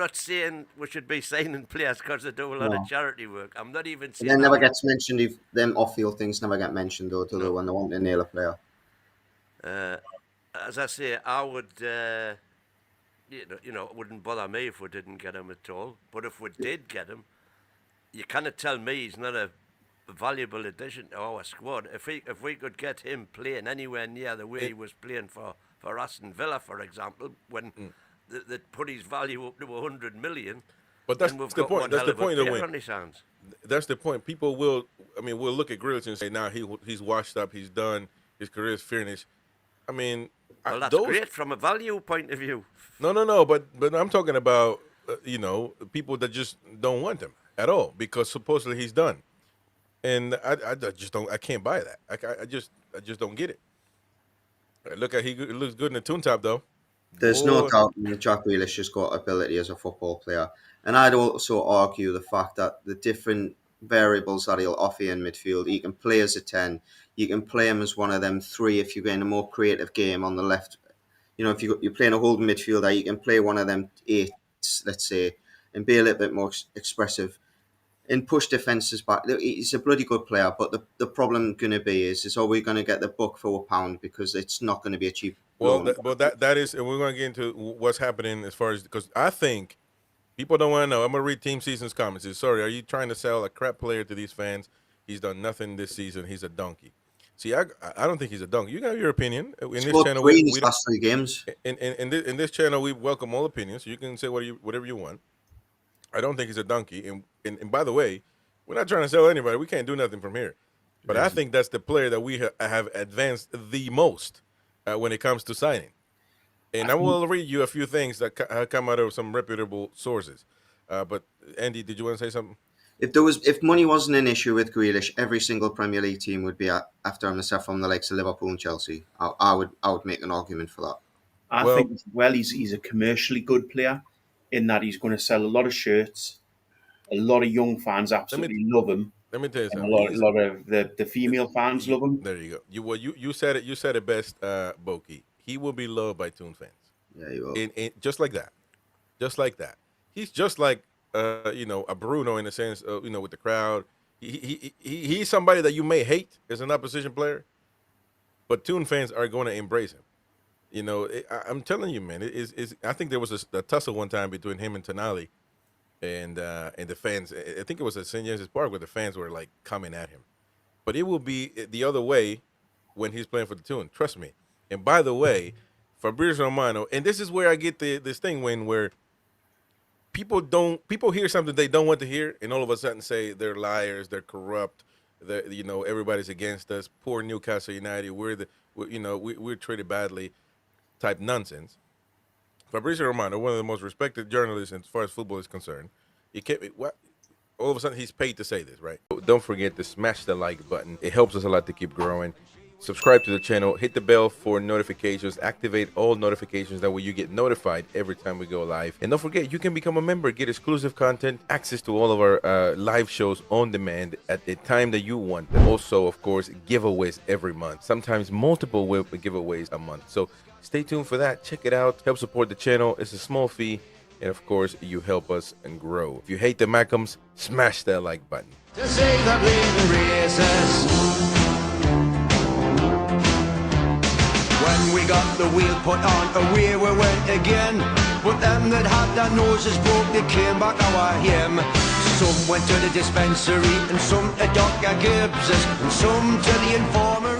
not saying we should be signing players because they do a lot of charity work. I'm not even saying. And then never gets mentioned. If them off-field things never get mentioned, though, to the when they want to nail a player. As I say, I would. It wouldn't bother me if we didn't get him at all. But if we did get him, you cannot tell me he's not a valuable addition to our squad. If we could get him playing anywhere near the way he was playing for Aston Villa, for example, when they put his value up to 100 million. But that's the point. That's the point of win. That's the point. People will look at Grealish and say, "Now he's washed up. He's done. His career is finished." I mean, well, that's great from a value point of view. No. But I'm talking about people that just don't want him at all because supposedly he's done, and I just don't. I can't buy that. I just don't get it. Look at he looks good in the tune top though. There's no doubt that Jack Grealish has got ability as a football player, and I'd also argue the fact that the different variables that he'll offer in midfield. He can play as a 10. You can play him as one of them 3 if you're going a more creative game on the left. If you're playing a holding midfielder, you can play one of them 8s, let's say, and be a little bit more expressive and push defences back. He's a bloody good player, but the problem going to be is are we going to get the buck for £1 because it's not going to be a cheap. Well, that is, and we're going to get into what's happening as far as because I think people don't want to know. I'm going to read Team Season's comments. Sorry, are you trying to sell a crap player to these fans? He's done nothing this season. He's a donkey. See, I don't think he's a donkey. You got your opinion. In this channel, we last 3 games. In this channel, we welcome all opinions. So you can say whatever you want. I don't think he's a donkey. And by the way, we're not trying to sell anybody. We can't do nothing from here. But I think that's the player that we have advanced the most when it comes to signing. And I will read you a few things that come out of some reputable sources. But Andy, did you want to say something? If money wasn't an issue with Grealish, every single Premier League team would be after him, except from the likes of Liverpool and Chelsea. I would make an argument for that. I think he's a commercially good player in that he's going to sell a lot of shirts. A lot of young fans absolutely love him. Let me tell you something. A lot of the female fans love him. There you go. You said it. You said it best, Boki. He will be loved by Toon fans. Yeah, he will. And just like that. He's just like a Bruno in the sense of, with the crowd. He's somebody that you may hate as an opposition player, but Toon fans are going to embrace him. I'm telling you, man. I think there was a tussle one time between him and Tonali, and the fans. I think it was at St. James's Park where the fans were like coming at him. But it will be the other way when he's playing for the Toon. Trust me. And by the way, Fabrizio Romano, and this is where I get this thing where people hear something they don't want to hear, and all of a sudden say they're liars, they're corrupt, everybody's against us. Poor Newcastle United, we're treated badly, type nonsense. Fabrizio Romano, one of the most respected journalists as far as football is concerned, all of a sudden he's paid to say this, right? Don't forget to smash the like button. It helps us a lot to keep growing. Subscribe to the channel, hit the bell for notifications, activate all notifications, that way you get notified every time we go live. And don't forget, you can become a member, get exclusive content, access to all of our live shows on demand at the time that you want. Also, of course, giveaways every month, sometimes multiple giveaways a month. So stay tuned for that. Check it out. Help support the channel. It's a small fee. And of course, you help us and grow. If you hate the Mackhams, smash that like button. To say that leaving races. When we got the wheel put on, away we went again. But them that had their noses broke, they came back our him. Some went to the dispensary, and some to Dr. Gibbs's, and some to the informer.